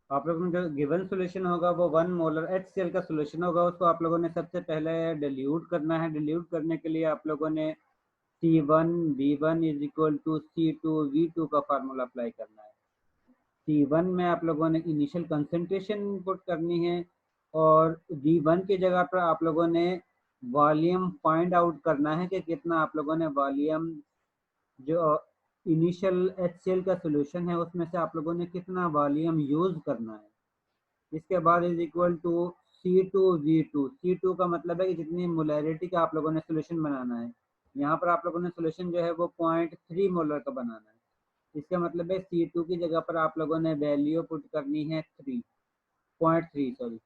आप लोगों ने जो गिवन सोल्यूशन होगा वो 1 मोलर HCl का सोल्यूशन होगा, उसको आप लोगों ने सबसे पहले डिल्यूट करना है। डिल्यूट करने के लिए आप लोगों ने C1V1 is equal to C2V2 का फार्मूला अप्लाई करना है। C1 में आप लोगों ने इनिशियल कंसंट्रेशन पुट करनी है और V1 की जगह पर आप लोगों ने वॉल्यूम फाइंड आउट करना है कि कितना आप लोगों ने वॉल्यूम जो इनिशियल HCl का सोल्यूशन है उसमें से आप लोगों ने कितना वॉल्यूम यूज़ करना है। इसके बाद is equal to C2V2। C2 का मतलब है कि जितनी मोलैरिटी का आप लोगों ने सोल्यूशन बनाना है। यहाँ पर आप लोगों ने सोल्यूशन जो है वो 0.3 मोलर का बनाना है। इसका मतलब है C2 की जगह पर आप लोगों ने वैल्यू पुट करनी है 3.3 सॉरी।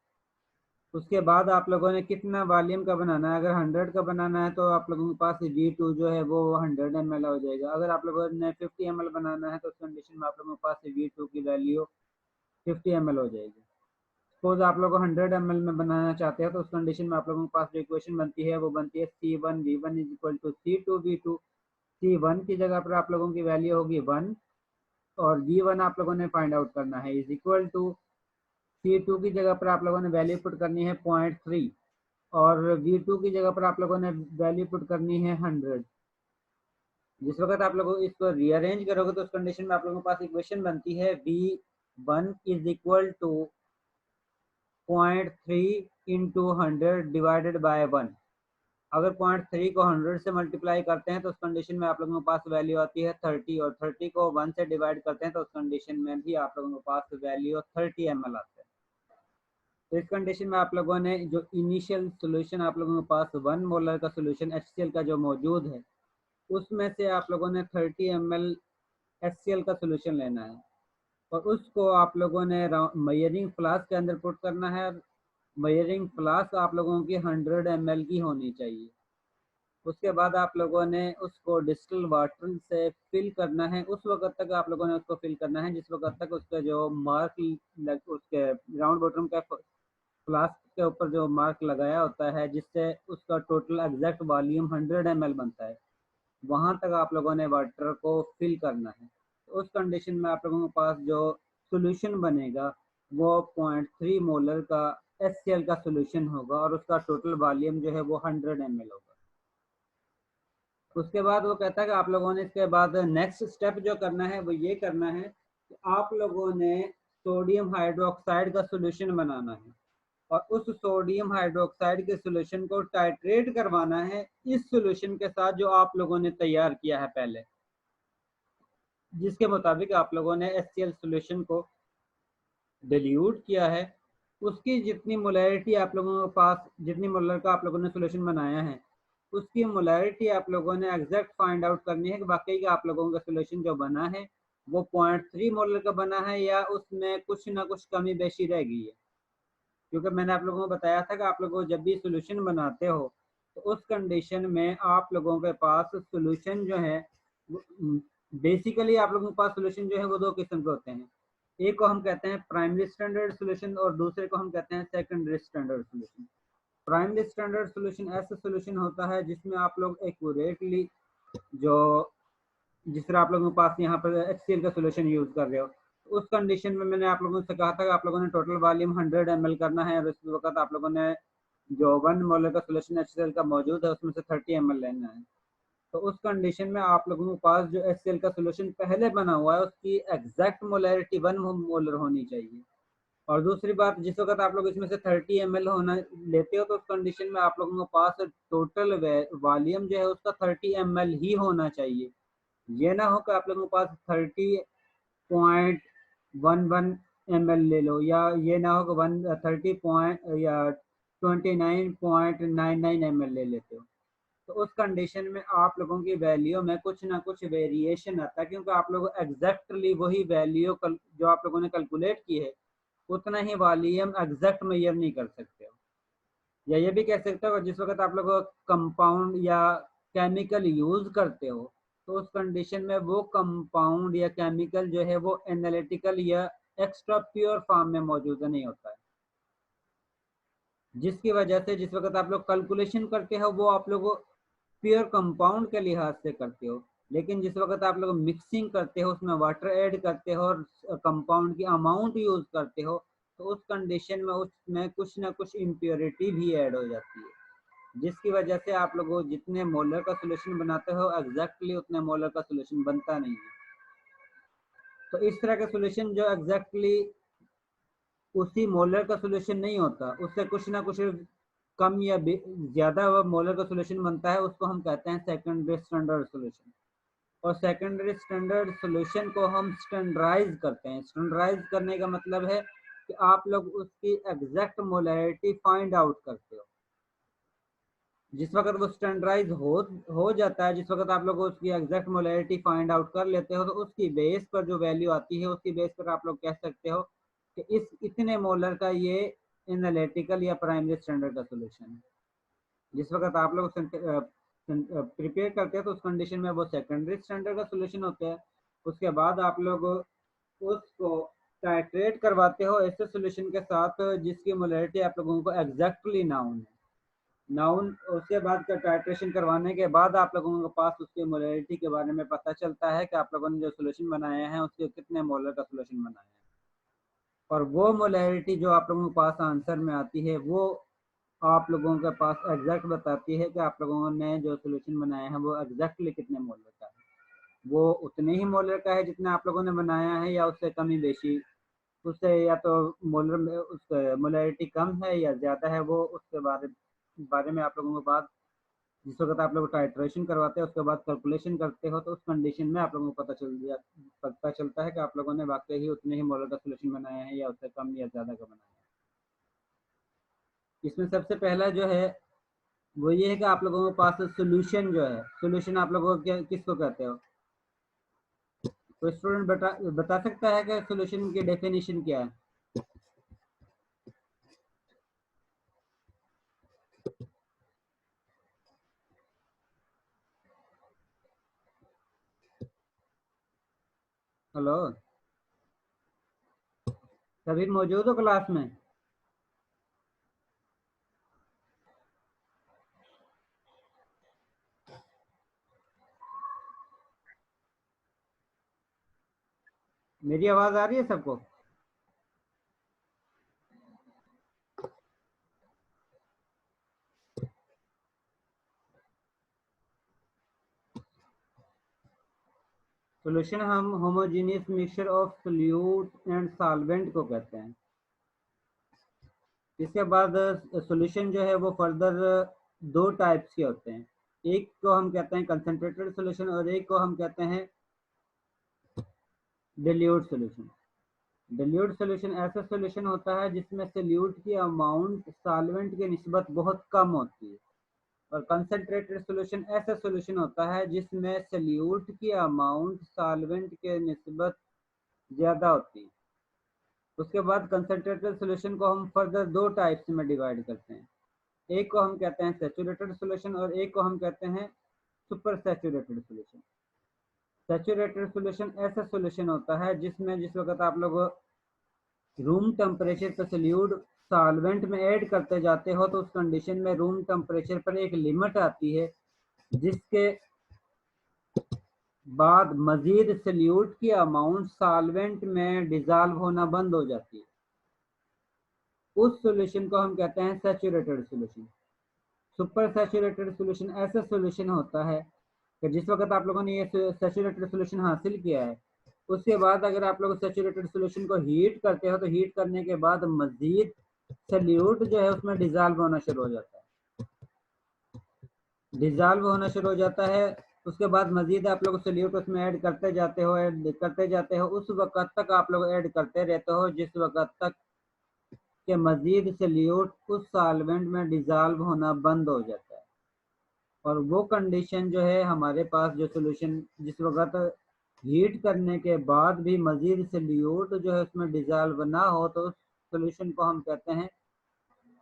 उसके बाद आप लोगों ने कितना वॉल्यूम का बनाना है। अगर 100 का बनाना है तो आप लोगों के पास V2 जो है वो 100 ml हो जाएगा। अगर आप लोगों ने 50 ml बनाना है तो उस कंडीशन में आप लोगों के पास V2 की वैल्यू 50 ml हो जाएगी। सपोज आप लोग 100 ml में बनाना चाहते हैं तो उस कंडीशन में आप लोगों के पास जो इक्वेशन बनती है वो बनती है C1V1 is equal to C2V2। C1 की जगह पर आप लोगों की वैल्यू होगी 1 और V1 आप लोगों ने फाइंड आउट करना है इज इक्वल टू C2 की जगह पर आप लोगों ने वैल्यू पुट करनी है 0.3 और V2 की जगह पर आप लोगों ने वैल्यू पुट करनी है 100। जिस वक्त आप लोगों इसको रीअरेंज करोगे तो उस कंडीशन में आप लोगों के पास इक्वेशन बनती है V1 is equal to 0.3 into 100 divided by 1। अगर 0.3 को 100 से मल्टीप्लाई करते हैं तो उस कंडीशन में आप लोगों के पास वैल्यू आती है 30 और 30 को 1 से डिवाइड करते हैं तो उस कंडीशन में भी आप लोगों के पास वैल्यू 30 ml आता है। तो इस कंडीशन में आप लोगों ने जो इनिशियल सोल्यूशन आप लोगों के पास 1 मोलर का सोल्यूशन HCl का जो मौजूद है उसमें से आप लोगों ने 30 ml HCl का सोल्यूशन लेना है और उसको आप लोगों ने मेजरिंग फ्लास्क के अंदर पुट करना है। मेजरिंग फ्लास्क आप लोगों की 100 ml की होनी चाहिए। उसके बाद आप लोगों ने उसको डिस्टिल वाटर से फिल करना है। उस वक्त तक आप लोगों ने उसको फिल करना है जिस वक्त तक उसका जो मार्क उसके राउंड बॉटम का फ्लास्क के ऊपर जो मार्क लगाया होता है जिससे उसका टोटल एग्जैक्ट वॉल्यूम 100 ml बनता है, वहाँ तक आप लोगों ने वाटर को फिल करना है। तो उस कंडीशन में आप लोगों के पास जो सोल्यूशन बनेगा वो 0.3 मोलर का HCl का सोल्यूशन होगा और उसका टोटल वॉल्यूम जो है वो 100 ml होगा। उसके बाद वो कहता है कि आप लोगों ने इसके बाद नेक्स्ट स्टेप जो करना है वो ये करना है कि आप लोगों ने सोडियम हाइड्रोक्साइड का सोल्यूशन बनाना है और उस सोडियम हाइड्रोक्साइड के सोल्यूशन को टाइट्रेट करवाना है इस सोल्यूशन के साथ जो आप लोगों ने तैयार किया है पहले, जिसके मुताबिक आप लोगों ने HCl सोल्यूशन को डिल्यूट किया है। उसकी जितनी मोलैरिटी आप लोगों के पास जितनी मोलर का आप लोगों ने सोल्यूशन बनाया है उसकी मोलैरिटी आप लोगों ने एग्जैक्ट फाइंड आउट करनी है कि वाकई का आप लोगों का सोल्यूशन जो बना है वो 0.3 मोलर का बना है या उसमें कुछ ना कुछ कमी बेशी रह गई है। क्योंकि मैंने आप लोगों को बताया था कि आप लोगों जब भी सोल्यूशन बनाते हो तो उस कंडीशन में आप लोगों के पास सोल्यूशन जो है बेसिकली आप लोगों के पास सोल्यूशन जो है वो दो किस्म के होते हैं। एक को हम कहते हैं प्राइमरी स्टैंडर्ड सोल्यूशन और दूसरे को हम कहते हैं secondary standard solution. Primary standard solution ऐसा सोल्यूशन होता है जिसमें आप लोग एक्यूरेटली जो जिस तरह आप लोगों के पास यहाँ पर HCl का सोल्यूशन यूज कर रहे हो तो उस कंडीशन में मैंने आप लोगों से कहा था कि आप लोगों ने टोटल वॉल्यूम 100 ml करना है और उस वक्त आप लोगों ने जो 1 मोलर का सोल्यूशन HCl का मौजूद है उसमें से 30 ml लेना है। तो उस कंडीशन में आप लोगों के पास जो HCl का सोल्यूशन पहले बना हुआ है उसकी एग्जैक्ट मोलैरिटी 1 मोलर होनी चाहिए। और दूसरी बात जिस वक्त आप लोग इसमें से 30 ml होना लेते हो तो उस कंडीशन में आप लोगों के पास टोटल वॉल्यूम जो है उसका 30 ml ही होना चाहिए। ये ना हो कि आप लोगों के पास 30.11 ml ले लो या ये ना हो कि 30 पॉइंट या 29.99 ml ले लेते हो। तो उस कंडीशन में आप लोगों की वैल्यू में कुछ ना कुछ वेरिएशन आता है क्योंकि आप लोग एग्जैक्टली वही वैल्यू जो आप लोगों ने कैलकुलेट की है उतना ही वॉल्यूम एग्जैक्ट मेजर नहीं कर सकते हो। या ये भी कह सकते हो जिस वक्त आप लोग कंपाउंड या केमिकल यूज करते हो तो उस कंडीशन में वो कंपाउंड या केमिकल जो है वो एनालिटिकल या एक्स्ट्रा प्योर फॉर्म में मौजूद नहीं होता है, जिसकी वजह से जिस वक्त आप लोग कैलकुलेशन करते हो वो आप लोग प्योर कंपाउंड के लिहाज से करते हो। लेकिन जिस वक्त आप लोग मिक्सिंग करते हो, उसमें वाटर ऐड करते हो और कंपाउंड की अमाउंट यूज करते हो, तो उस कंडीशन में उसमें कुछ ना कुछ इम्प्योरिटी भी ऐड हो जाती है, जिसकी वजह से आप लोग जितने मोलर का सोल्यूशन बनाते हो एग्जैक्टली उतने मोलर का सोल्यूशन बनता नहीं है। तो इस तरह का सोल्यूशन जो एग्जैक्टली उसी मोलर का सोल्यूशन नहीं होता, उससे कुछ ना कुछ कम या ज्यादा मोलर का सोल्यूशन बनता है, उसको हम कहते हैं सेकेंडरी स्टैंडर्ड सोल्यूशन। और सेकेंडरी स्टैंडर्ड सोल्यूशन को हम स्टैंडर्डाइज करते हैं। स्टैंडर्डाइज करने का मतलब है कि आप लोग उसकी एग्जैक्ट मोलैरिटी फाइंड आउट करते हो। जिस वक्त वो स्टैंडर्डाइज हो जाता है, जिस वक्त आप लोग उसकी एग्जैक्ट मोलैरिटी फाइंड आउट कर लेते हो, तो उसकी बेस पर जो वैल्यू आती है, उसकी बेस पर आप लोग कह सकते हो कि इस इतने मोलर का ये एनालिटिकल या प्राइमरी स्टैंडर्ड का सोल्यूशन है। जिस वक्त आप लोग प्रिपेयर करते हैं तो उस कंडीशन में वो सेकेंडरी स्टैंडर्ड का सोल्यूशन होता है। उसके बाद आप लोग उसको टाइट्रेट करवाते हो ऐसे सोल्यूशन के साथ जिसकी मोलैरिटी आप लोगों को एग्जैक्टली नाउन है। नाउन उसके बाद का टाइट्रेशन करवाने के बाद आप लोगों के पास उसकी मोलैरिटी के बारे में पता चलता है कि आप लोगों ने जो सोल्यूशन बनाए हैं उसके कितने मोलर का सोल्यूशन बनाया है। और वो मोलैरिटी जो आप लोगों के पास आंसर में आती है, वो आप लोगों के पास एग्जैक्ट बताती है कि आप लोगों ने जो सोल्यूशन बनाया है वो एग्जैक्टली कितने मोलर का है। वो उतने ही मोलर का है जितना आप लोगों ने बनाया है, या उससे कमी बेशी, उससे या तो मोलर में उसका मोलैरिटी कम है या ज़्यादा है, वो उसके बारे बारे में आप लोगों के बाद जिस वक्त आप लोग टाइट्रेशन करवाते हैं उसके बाद कैलकुलेशन करते हो, तो उस कंडीशन में आप लोगों को पता चलता है कि आप लोगों ने वाकई ही उतने ही मोलर का सोल्यूशन बनाया है या उससे कम या ज़्यादा का बनाया है। इसमें सबसे पहला जो है वो ये है कि आप लोगों के पास सोल्यूशन जो है, सोल्यूशन आप लोगों को किसको कहते हो? तो स्टूडेंट बता सकता है कि सोल्यूशन की डेफिनेशन क्या है? हेलो, सभी मौजूद हो क्लास में? मेरी आवाज आ रही है सबको? सोल्यूशन हम homogeneous mixture of solute and solvent को कहते हैं। इसके बाद सॉल्यूशन जो है वो फर्दर दो टाइप्स के होते हैं। एक को हम कहते हैं कंसंट्रेटेड सॉल्यूशन और एक को हम कहते हैं डिल्यूट सॉल्यूशन। डिल्यूट सॉल्यूशन ऐसा सॉल्यूशन होता है जिसमें सोल्यूट की अमाउंट सॉल्वेंट के निस्बत बहुत कम होती है। और कंसंट्रेटेड सॉल्यूशन ऐसा सॉल्यूशन होता है जिसमें सोल्यूट की अमाउंट सॉल्वेंट के निस्बत ज़्यादा होती है। उसके बाद कंसंट्रेटेड सॉल्यूशन को हम फर्दर दो टाइप्स में डिवाइड करते हैं। एक को हम कहते हैं सैचुरेटेड सॉल्यूशन और एक को हम कहते हैं super saturated solution. Saturated solution ऐसा सॉल्यूशन होता है जिसमें जिस वक्त आप लोग रूम टेम्परेचर पर सोल्यूट सॉल्वेंट में ऐड करते जाते हो, तो उस कंडीशन में रूम टेम्परेचर पर एक लिमिट आती है जिसके बाद मजीद सोल्यूट की अमाउंट सॉल्वेंट में डिजॉल्व होना बंद हो जाती है। उस सॉल्यूशन को हम कहते हैं saturated solution. Super saturated solution ऐसा सॉल्यूशन होता है कि जिस वक्त आप लोगों ने ये सैचुरेटेड सॉल्यूशन हासिल किया है, उसके बाद अगर आप लोग सैचुरेटेड सॉल्यूशन को हीट करते हो, तो हीट करने के बाद मजीद सॉल्यूट जो है उसमें डिजॉल्व होना शुरू हो जाता है। डिजॉल्व होना शुरू हो जाता है, उसके बाद मजीद आप लोग सॉल्यूट उसमें ऐड करते जाते हो, ऐड करते जाते हो, उस वक्त तक आप लोग ऐड करते रहते हो जिस वक्त तक के मजीद सॉल्यूट उस सॉल्वेंट में डिजॉल्व होना बंद हो जाता है। और वो कंडीशन जो है हमारे पास जो सोल्यूशन जिस वक्त हीट करने के बाद भी मजीद सॉल्यूट जो है उसमें डिजॉल्व ना हो, तो उस सोल्यूशन को हम कहते हैं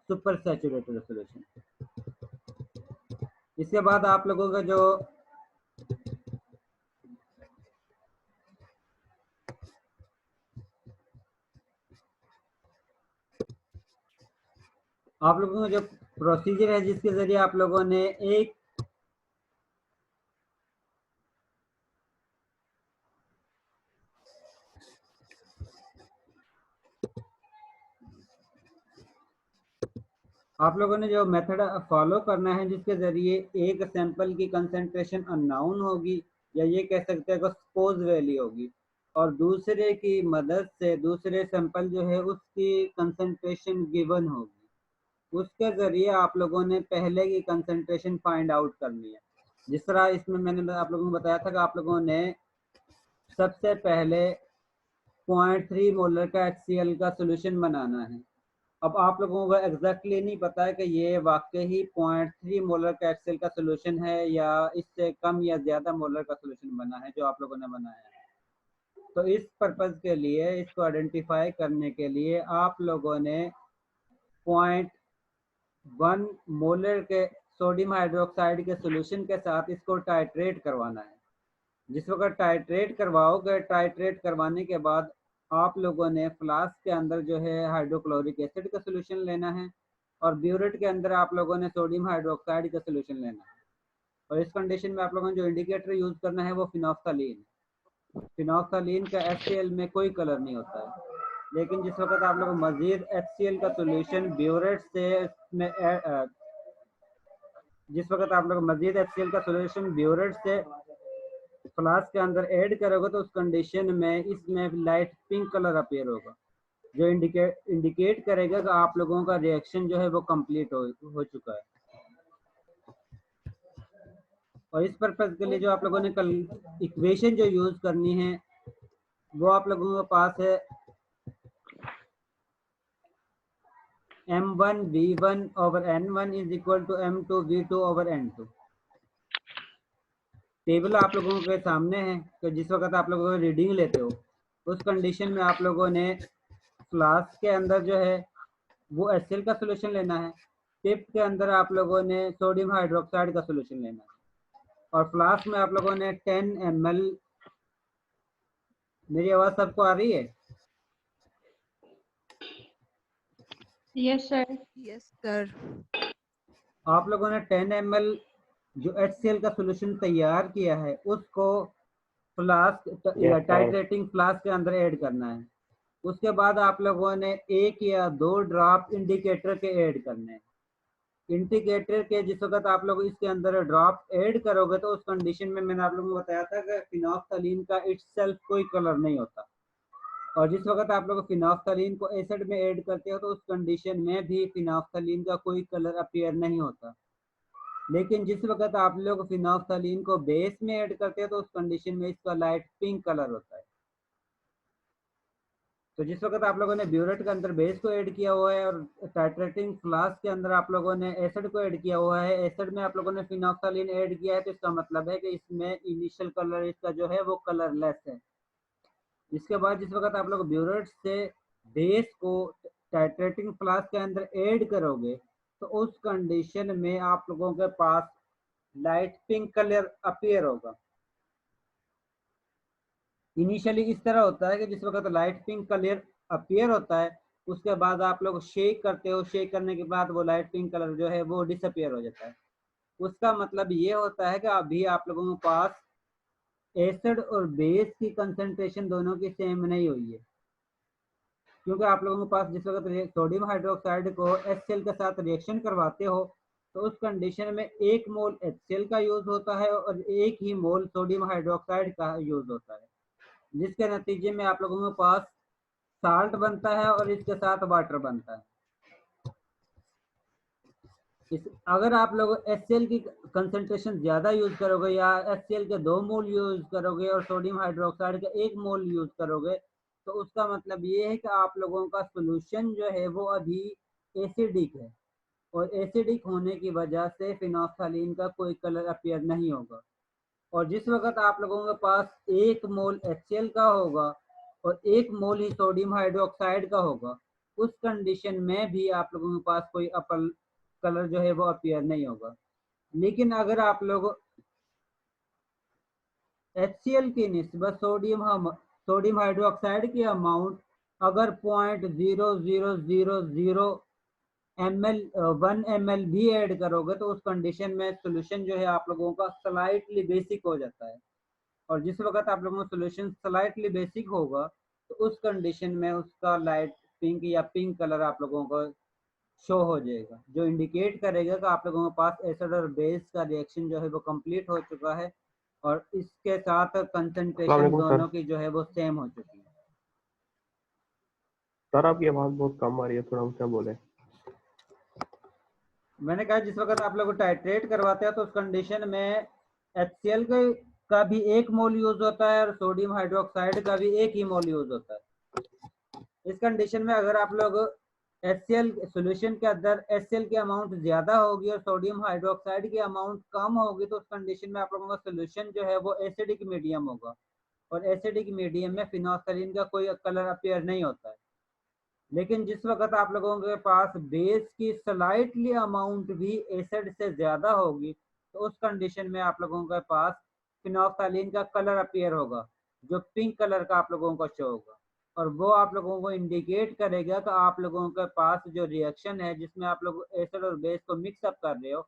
सुपर सैचुरेटेड सोल्यूशन। इसके बाद आप लोगों का जो आप लोगों का जो प्रोसीजर है जिसके जरिए आप लोगों ने एक आप लोगों ने जो मेथड फॉलो करना है जिसके ज़रिए एक सैंपल की कंसंट्रेशन अननोन होगी, या ये कह सकते हैं कि सपोज वैल्यू होगी, और दूसरे की मदद से दूसरे सैंपल जो है उसकी कंसंट्रेशन गिवन होगी। उसके ज़रिए आप लोगों ने पहले की कंसंट्रेशन फाइंड आउट करनी है। जिस तरह इसमें मैंने आप लोगों को बताया था कि आप लोगों ने सबसे पहले 0.3 मोलर का HCl का सोल्यूशन बनाना है। अब आप लोगों को एग्जैक्टली नहीं पता है कि ये वाकई ही 0.3 मोलर का HCl का सोल्यूशन है या इससे कम या ज़्यादा मोलर का सोल्यूशन बना है जो आप लोगों ने बनाया है। तो इस पर्पज़ के लिए, इसको आइडेंटिफाई करने के लिए आप लोगों ने 0.1 मोलर के सोडियम हाइड्रोक्साइड के सोल्यूशन के साथ इसको टाइट्रेट करवाना है। जिस वक्त टाइट्रेट करवाओगे, टाइट्रेट करवाने के बाद आप लोगों ने फ्लास्क के अंदर जो है हाइड्रोक्लोरिक एसिड का सोल्यूशन लेना है, और ब्यूरेट के अंदर आप लोगों ने सोडियम हाइड्रोक्साइड का सोल्यूशन लेना है। और इस कंडीशन में आप लोगों ने जो इंडिकेटर यूज़ करना है वो फिनोफ्थलीन। फिनोफ्थलीन का HCl में कोई कलर नहीं होता है। लेकिन जिस वक्त आप लोग मजीद HCl का सोल्यूशन ब्यूरेट से में जिस वक्त आप लोग मजीद HCl का सोल्यूशन ब्यूरेट से फ्लास्क के अंदर ऐड करोगे तो उस कंडीशन में इसमें लाइट पिंक कलर अपीयर होगा, जो इंडिकेट करेगा कि आप लोगों का रिएक्शन जो है वो कंप्लीट हो चुका है। और इस पर्पज के लिए जो आप लोगों ने कल इक्वेशन जो यूज करनी है वो आप लोगों के पास है M1V1/N1 is equal to M2V2/N2। Table आप लोगों के सामने है, तो जिस वक्त आप लोगों को रीडिंग लेते हो उस कंडीशन में आप लोगों ने फ्लास्क के अंदर जो है वो HCl का सोल्यूशन लेना है, टिप के अंदर आप लोगों ने सोडियम हाइड्रोक्साइड का सोल्यूशन लेना है, और फ्लास्क में आप लोगों ने 10 ml। मेरी आवाज़ सबको आ रही है? Yes sir. Yes sir. आप लोगों ने 10 ml जो HCl का सोल्यूशन तैयार किया है उसको फ्लास्क या टाइट्रेटिंग फ्लास्क के अंदर ऐड करना है। उसके बाद आप लोगों ने 1 या 2 ड्रॉप इंडिकेटर के ऐड करने हैं। इंडिकेटर के जिस वक्त आप लोग इसके अंदर ड्रॉप ऐड करोगे तो उस कंडीशन में मैंने आप लोगों को बताया था कि फिनोफ्थलीन का इटसेल्फ कोई कलर नहीं होता, और जिस वक्त आप लोग फिनोफ्थलीन को एसिड में ऐड करते हो तो उस कंडीशन में भी फिनोफ्थलीन का कोई कलर अपीयर नहीं होता। लेकिन जिस वक्त आप लोग फिनोफ्थलीन को बेस में ऐड करते हो तो उस कंडीशन में इसका लाइट पिंक कलर होता है। तो जिस वक्त आप लोगों ने ब्यूरेट के अंदर बेस को ऐड किया हुआ है और टाइट्रेटिंग फ्लास्क के अंदर आप लोगों ने एसिड को ऐड किया हुआ है, एसिड में आप लोगों ने फिनोफ्थलीन ऐड किया है, तो इसका मतलब है कि इसमें इनिशियल कलर इसका जो है वो कलरलेस है। इसके बाद जिस वक्त आप लोग ब्यूरेट से बेस को टाइट्रेटिंग फ्लास्क के अंदर ऐड करोगे तो उस कंडीशन में आप लोगों के पास लाइट पिंक कलर अपीयर होगा। इनिशियली इस तरह होता है कि जिस वक्त लाइट पिंक कलर अपीयर होता है उसके बाद आप लोग शेक करते हो, शेक करने के बाद वो लाइट पिंक कलर जो है वो डिसअपियर हो जाता है। उसका मतलब ये होता है कि अभी आप लोगों के पास एसिड और बेस की कंसंट्रेशन दोनों की सेम नहीं हुई है, क्योंकि आप लोगों के पास जिस वक्त सोडियम हाइड्रोक्साइड को HCl के साथ रिएक्शन करवाते हो तो उस कंडीशन में 1 मोल HCl का यूज होता है और 1 ही मोल सोडियम हाइड्रोक्साइड का यूज होता है, जिसके नतीजे में आप लोगों के पास साल्ट बनता है और इसके साथ वाटर बनता है। अगर आप लोग HCl की कंसंट्रेशन ज़्यादा यूज करोगे या HCl के 2 मोल यूज करोगे और सोडियम हाइड्रोक्साइड का 1 मोल यूज करोगे तो उसका मतलब ये है कि आप लोगों का सोल्यूशन जो है वो अभी एसिडिक है, और एसिडिक होने की वजह से फिनोफ्थलीन का कोई कलर अपीयर नहीं होगा। और जिस वक्त आप लोगों के पास 1 मोल HCl का होगा और 1 मोल ही सोडियम हाइड्रोक्साइड का होगा, उस कंडीशन में भी आप लोगों के पास कोई अपल कलर जो है वो अपीयर नहीं होगा। लेकिन अगर आप लोग HCl की निस्बत सोडियम हाइड्रोक्साइड की अमाउंट अगर 0.0000 ml 1 ml भी ऐड करोगे तो उस कंडीशन में सोल्यूशन जो है आप लोगों का स्लाइटली बेसिक हो जाता है, और जिस वक्त आप लोगों का सोल्यूशन स्लाइटली बेसिक होगा तो उस कंडीशन में उसका लाइट पिंक या पिंक कलर आप लोगों को शो हो जाएगा, जो इंडिकेट करेगा कि आप लोगों के पास एसिड और बेस का रिएक्शन जो है वो कंप्लीट हो चुका है और इसके साथ अस्सलाम कंसंट्रेशन वालेकुम सर। दोनों की जो है वो सेम हो चुकी है। सर आपकी आवाज़ बहुत कम आ रही है, थोड़ा ऊंचा बोले। मैंने कहा जिस वक्त आप लोग टाइट्रेट करवाते हैं तो उस कंडीशन में HCl का भी एक मोल यूज होता है और सोडियम हाइड्रोक्साइड का भी एक ही मोल यूज होता है। इस कंडीशन में अगर आप लोग HCl सॉल्यूशन के अंदर HCl की अमाउंट ज्यादा होगी और सोडियम हाइड्रोक्साइड की अमाउंट कम होगी तो उस कंडीशन में आप लोगों का सॉल्यूशन जो है वो एसिडिक मीडियम होगा और एसिडिक मीडियम में फिनोल्फथालीन का कोई कलर अपीयर नहीं होता है। लेकिन जिस वक्त आप लोगों के पास बेस की स्लाइटली अमाउंट भी एसिड से ज्यादा होगी तो उस कंडीशन में आप लोगों के पास फिनोल्फथालीन का कलर अपीयर होगा, जो पिंक कलर का आप लोगों को शो होगा और वो आप लोगों को इंडिकेट करेगा कि आप लोगों के पास जो रिएक्शन है जिसमें आप लोग एसिड और बेस को मिक्स अप कर रहे हो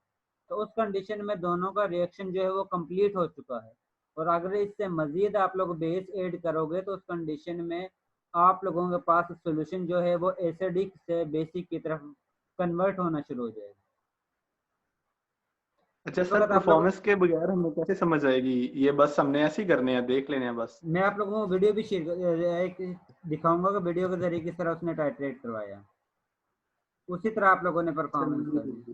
तो उस कंडीशन में दोनों का रिएक्शन जो है वो कंप्लीट हो चुका है। और अगर इससे मजीद आप लोग बेस ऐड करोगे तो उस कंडीशन में आप लोगों के पास सॉल्यूशन जो है वो एसिडिक से बेसिक की तरफ कन्वर्ट होना शुरू हो जाएगा। अच्छा जिस सर, वक्त आप लोग, परफॉर्मेंस के बगैर हमें कैसे समझ आएगी? ये बस हमने ऐसे ही करने हैं, देख लेने हैं बस। मैं आप लोगों को वीडियो भी शेयर एक दिखाऊंगा कि वीडियो के जरिए किस तरह उसने टाइट्रेट करवाया, उसी तरह आप लोगों ने परफॉर्मेंस करनी है।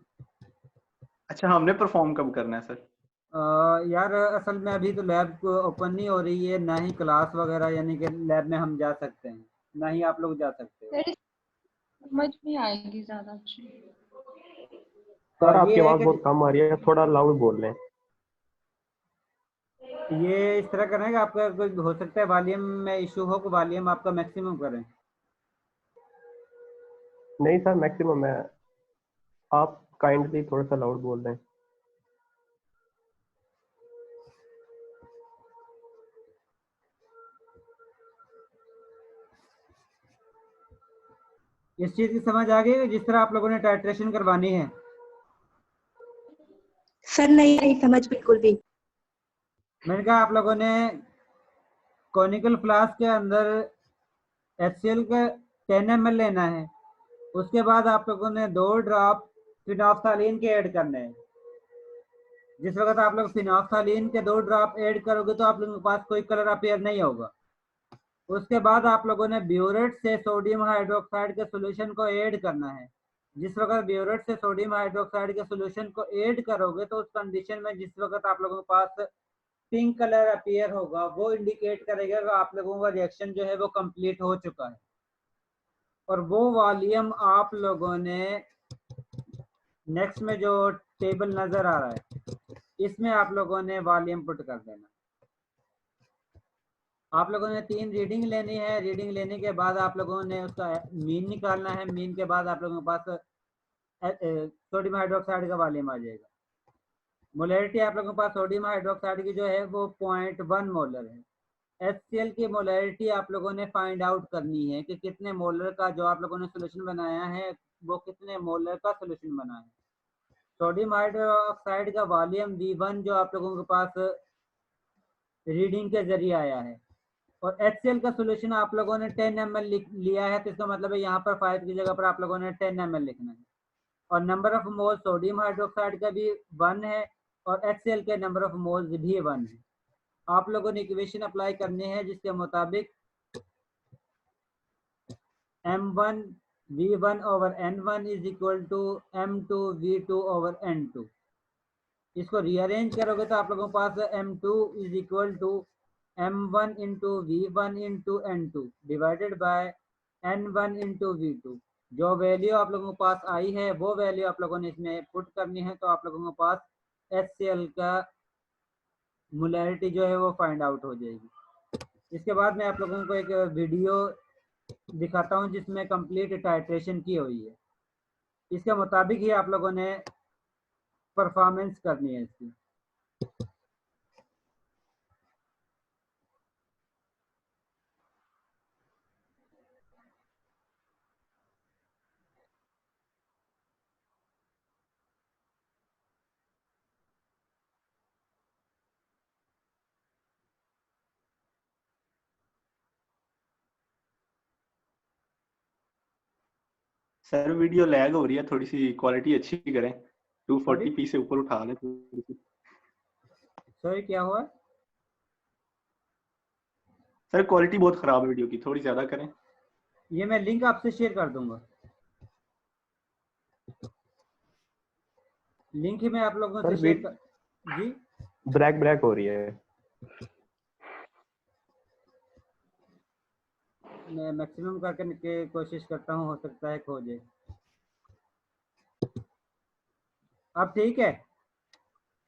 अच्छा, हमने परफॉर्म कब करना है सर? यार असल में अभी तो लैब ओपन नहीं हो रही है, ना ही क्लास वगैरह यानी कि लैब में हम जा सकते हैं, ना ही आप लोग जा सकते हो। सर समझ में आएगी ज्यादा अच्छी। सर ये आपकी है आवाज़ कि बहुत कम आ रही है, थोड़ा लाउड बोल रहे हैं। ये इस तरह करना है कि आपका कोई हो सकता है वॉल्यूम में इशू हो, कि वॉल्यूम आपका मैक्सिमम करें। नहीं सर, मैक्सिमम है। आप काइंडली थोड़ा सा लाउड बोल रहे हैं। इस चीज की समझ आ गई जिस तरह आप लोगों ने टाइट्रेशन करवानी है? सर नहीं आई समझ बिल्कुल भी। मैंने कहा आप लोगों ने कॉनिकल फ्लास्क के अंदर HCl का 10 ml लेना है, उसके बाद आप लोगों ने 2 ड्रॉप फिनोल्फथालीन के ऐड करने हैं। जिस वक्त आप लोग फिनोल्फथालीन के 2 ड्रॉप ऐड करोगे तो आप लोगों के पास कोई कलर अपीयर नहीं होगा। उसके बाद आप लोगों ने ब्यूरेट से सोडियम हाइड्रोक्साइड के सॉल्यूशन को ऐड करना है। जिस वक्त ब्यूरेट से सोडियम हाइड्रोक्साइड के सॉल्यूशन को ऐड करोगे तो उस कंडीशन में जिस वक्त आप लोगों के पास पिंक कलर अपीयर होगा वो इंडिकेट करेगा कि आप लोगों का रिएक्शन जो है वो कंप्लीट हो चुका है। और वो वॉल्यूम आप लोगों ने नेक्स्ट में जो टेबल नजर आ रहा है इसमें आप लोगों ने वॉल्यूम पुट कर देना। आप लोगों ने 3 रीडिंग लेनी है, रीडिंग लेने के बाद आप लोगों ने उसका मीन निकालना है, मीन के बाद आप लोगों के पास सोडियम हाइड्रोक्साइड का वॉल्यूम आ जाएगा। मोलरिटी आप लोगों के पास सोडियम हाइड्रोक्साइड की जो है वो 0.1 मोलर है। HCl की मोलरिटी आप लोगों ने फाइंड आउट करनी है कि कितने मोलर का जो आप लोगों ने सोल्यूशन बनाया है वो कितने मोलर का सोल्यूशन बना है। सोडियम हाइड्रोक्साइड का वॉल्यूम V1 जो आप लोगों के पास रीडिंग के जरिए आया है और HCl का सोल्यूशन आप लोगों ने 10 ml लिया है तो इसका मतलब है यहाँ पर 5 की जगह पर आप लोगों ने 10 ml लिखना है। और number of mole sodium hydroxide का भी 1 है और HCl के नंबर ऑफ मोल्स भी 1 है। आप लोगों ने इक्वेशन अप्लाई करनी है जिसके मुताबिक M1 V1 over N1 is equal to M2 V2 over N2। इसको रीअरेंज करोगे तो आप लोगों के पास M2 is equal to M1 into V1 into N2 divided by N1 into V2। जो वैल्यू आप लोगों के पास आई है वो वैल्यू आप लोगों ने इसमें पुट करनी है तो आप लोगों के पास HCl का मोलैरिटी जो है वो फाइंड आउट हो जाएगी। इसके बाद मैं आप लोगों को एक वीडियो दिखाता हूं जिसमें कंप्लीट टाइट्रेशन की हुई है, इसके मुताबिक ही आप लोगों ने परफॉर्मेंस करनी है इसकी। सर वीडियो लैग हो रही है, थोड़ी सी क्वालिटी अच्छी करें। 240p से ऊपर उठा लें थोड़ी सी। सॉरी क्या हुआ? सर क्वालिटी बहुत खराब है वीडियो की, थोड़ी ज्यादा करें। ये मैं लिंक आपसे शेयर कर दूंगा। लिंक ही मैं आप लोगों से सर शेयर कर। जी ब्रेक ब्रेक हो रही है। मैं मैक्सिमम करके के कोशिश करता हूँ, हो सकता है खो जाए। अब ठीक है?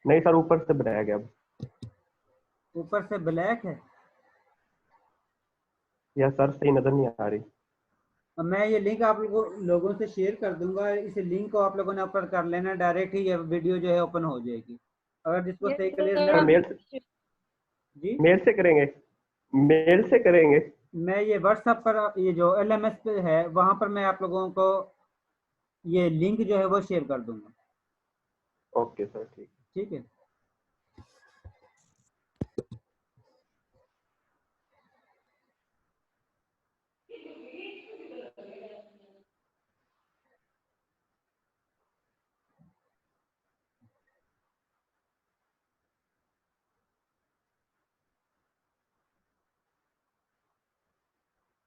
नहीं सर, ऊपर से ब्रेक है अब। ऊपर से ब्लैक है। या सर सही नजर नहीं आ रही। अब मैं ये लिंक आप लोगों से शेयर कर दूंगा। इस लिंक को आप लोगों ने ओपन कर लेना, डायरेक्ट ही ये वीडियो जो है ओपन हो जाएगी। अगर जिसको सही क्लियर सर नहीं। जी मेल से करेंगे, मेल से करेंगे। मैं ये व्हाट्सएप पर, ये जो LMS पे है वहां पर मैं आप लोगों को ये लिंक जो है वो शेयर कर दूंगा। ओके सर, ठीक। ठीक है।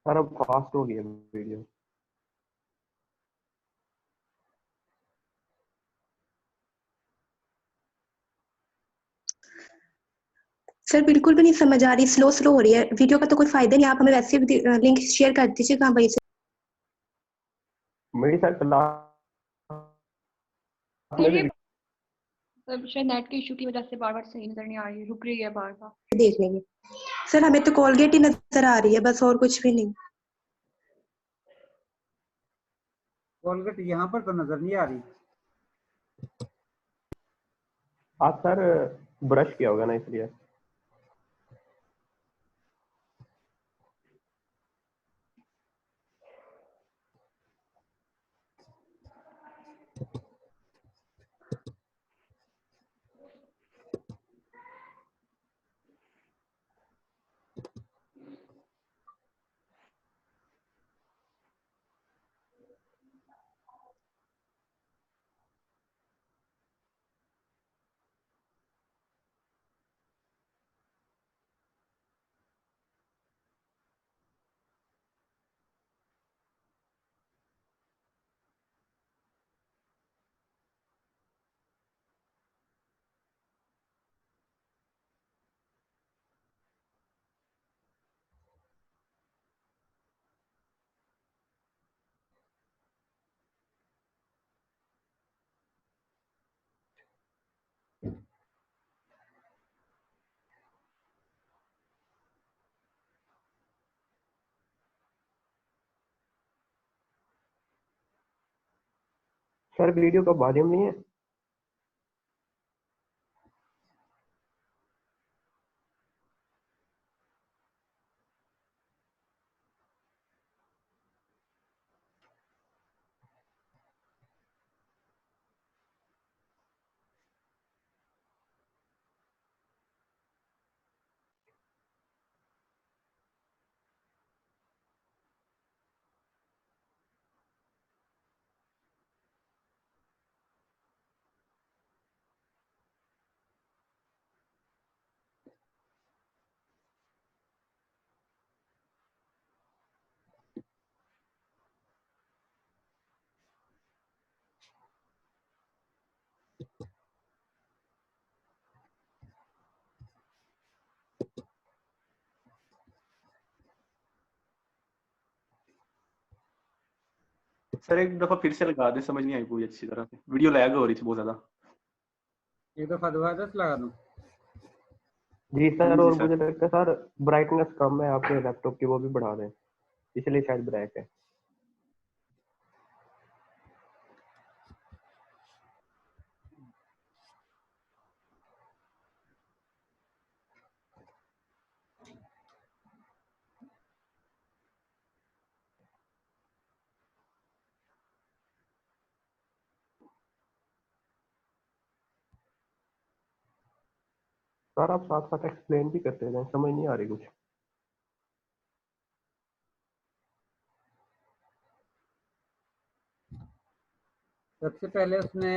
सर अब फास्ट हो गया वीडियो। सर बिल्कुल भी नहीं समझ आ रही, स्लो स्लो हो रही है वीडियो का। तो कोई फायदा नहीं, आप हमें वैसे भी लिंक शेयर कर दीजिएगा वहीं से। मेरी सर क्लास में भी। तब शायद नेट के इशू की वजह से बार बार सही नजर नहीं आ रही, रुक रही है बार बार। देख लेंगे। सर हमें तो कोलगेट ही नजर आ रही है बस, और कुछ भी नहीं। कोलगेट यहाँ पर तो नजर नहीं आ रही। आप सर ब्रश किया होगा ना, इसलिए। सर वीडियो का वॉल्यूम नहीं है। सर एक दफा फिर से लगा दें, समझ नहीं आई पूरी अच्छी तरह से, वीडियो लैग हो रही थी बहुत ज्यादा। एक दफा दोबारा से लगा दूं? जी सर, जी और सर। मुझे लगता है सर ब्राइटनेस कम है आपके लैपटॉप की, वो भी बढ़ा दें, इसलिए शायद ब्रेक है। सर आप साथ साथ एक्सप्लेन भी करते हैं, समझ नहीं आ रही कुछ। सबसे पहले उसने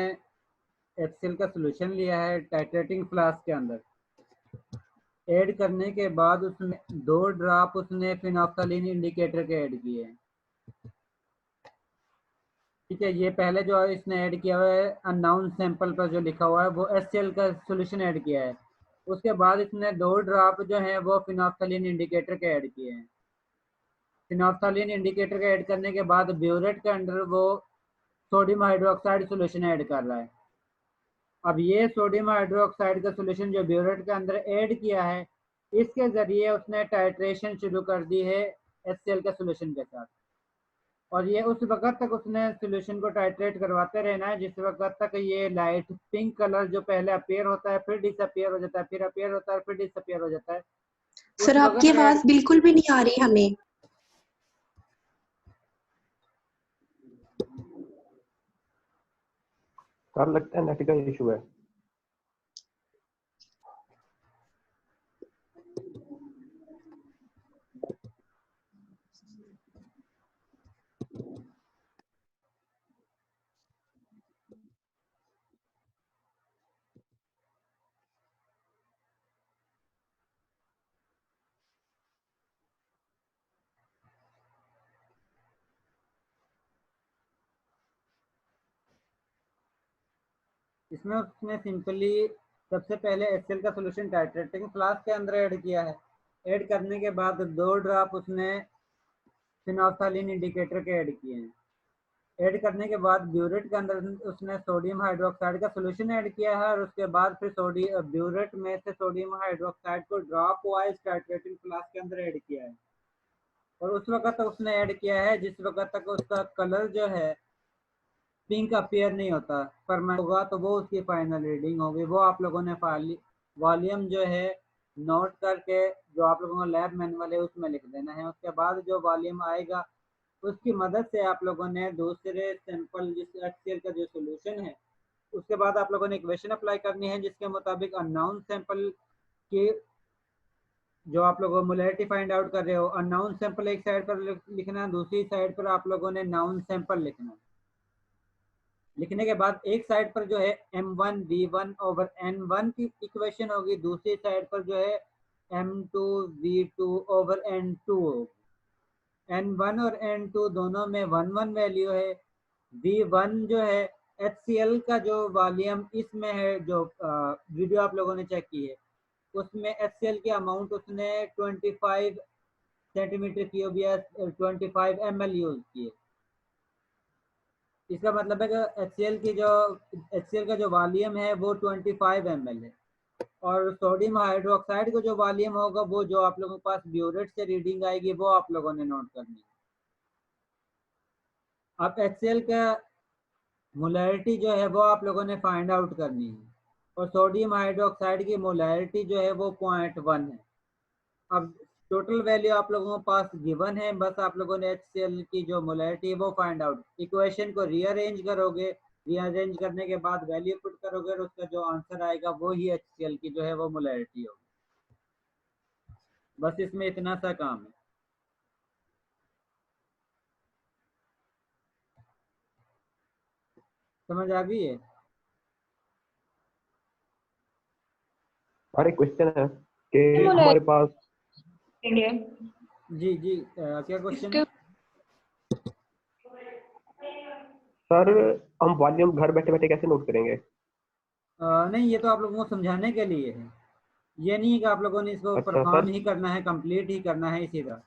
HCl का सोल्यूशन लिया है टाइट्रेटिंग फ्लास्क के अंदर, ऐड करने के बाद उसमें 2 ड्रॉप उसने फिनोक्सालिन इंडिकेटर के ऐड किए हैं। ठीक है, ये पहले जो इसने ऐड किया हुआ है अननाउन सैंपल पर जो लिखा हुआ है वो HCl का सोल्यूशन ऐड किया है। उसके बाद इसने 2 ड्रॉप जो है वो फिनोक्सालिन इंडिकेटर के ऐड किए हैं। फिनोक्सालिन इंडिकेटर के ऐड करने के बाद ब्यूरेट के अंदर वो सोडियम हाइड्रोक्साइड सोल्यूशन ऐड कर रहा है। अब ये सोडियम हाइड्रोक्साइड का सोल्यूशन जो ब्यूरेट के अंदर ऐड किया है, इसके जरिए उसने टाइट्रेशन शुरू कर दी है HCl के सोल्यूशन के साथ, और ये उस वक्त तक उसने सोल्यूशन को टाइट्रेट करवाते रहना है जिस वक्त तक ये लाइट पिंक कलर जो पहले अपीयर होता है, फिर डिसअपीयर हो जाता है, फिर अपीयर होता है, फिर डिसअपीयर हो जाता है। सर आपकी आवाज बिल्कुल भी नहीं आ रही हमें। सर लगता है नेट का इशू है। इसमें उसने सिंपली सबसे पहले HCl का सोल्यूशन टाइट्रेटिंग फ्लास्क के अंदर ऐड किया है। ऐड करने के बाद 2 ड्रॉप उसने फिनोक्सालिन इंडिकेटर के ऐड किए हैं। ऐड करने के बाद ब्यूरेट के अंदर उसने सोडियम हाइड्रोक्साइड का सोल्यूशन ऐड किया है, और उसके बाद फिर ब्यूरेट में से सोडियम हाइड्रोक्साइड को ड्रॉप वाइज टाइट्रेटिंग फ्लास्क के अंदर ऐड किया है। और उस वक्त तक उसने ऐड किया है जिस वक्त तक उसका कलर जो है पिंक अपीयर नहीं होता, परमानेंट होगा तो वो उसकी फाइनल रीडिंग होगी। वो आप लोगों ने वॉल्यूम जो है नोट करके जो आप लोगों का लैब मैनुअल है उसमें लिख देना है। उसके बाद जो वॉल्यूम आएगा उसकी मदद से आप लोगों ने दूसरे सैंपल जिस HCl का जो सोल्यूशन है उसके बाद आप लोगों ने इक्वेशन अप्लाई करनी है जिसके मुताबिक अननाउन सैंपल की जो आप लोग मोलैरिटी फाइंड आउट कर रहे हो, अननाउन सैंपल एक साइड पर लिखना, दूसरी साइड पर आप लोगों ने नाउन सैंपल लिखना। लिखने के बाद एक साइड पर जो है M1 V1 ओवर N1 की इक्वेशन होगी, दूसरी साइड पर जो है M2 V2 ओवर N2 होगी। N1 और N2 दोनों में 1 वैल्यू है। V1 जो है HCl का जो वॉल्यूम इसमें है, जो वीडियो आप लोगों ने चेक की है उसमें HCl की अमाउंट उसने 25 सेंटीमीटर क्यूब या 25 ml यूज किए। इसका मतलब है कि HCl का जो वॉल्यूम है वो 25 ml है, और सोडियम हाइड्रोक्साइड का जो वॉल्यूम होगा वो जो आप लोगों के पास ब्यूरेट से रीडिंग आएगी वो आप लोगों ने नोट करनी है। अब HCl का मोलैरिटी जो है वो आप लोगों ने फाइंड आउट करनी है, और सोडियम हाइड्रोक्साइड की मोलैरिटी जो है वो 0.1 है। अब टोटल वैल्यू आप लोगों के पास गिवन है, बस आप लोगों ने HCl की जो मोलैरिटी है वो फाइंड आउट, इक्वेशन को रीअरेंज करोगे, रीअरेंज करने के बाद वैल्यू पुट करोगे और उसका जो आंसर आएगा वो ही HCl की जो है वो मोलैरिटी होगी। बस इसमें इतना सा काम है। समझ आ गई है? और एक क्वेश्चन है कि हमारे पास जी जी क्या क्वेश्चन है? सर हम वॉल्यूम घर बैठे बैठे कैसे नोट करेंगे? नहीं, ये तो आप लोगों को समझाने के लिए है, ये नहीं है कि आप लोगों ने इसको अच्छा, परफॉर्म सर। ही करना है, कंप्लीट ही करना है इसी तरह।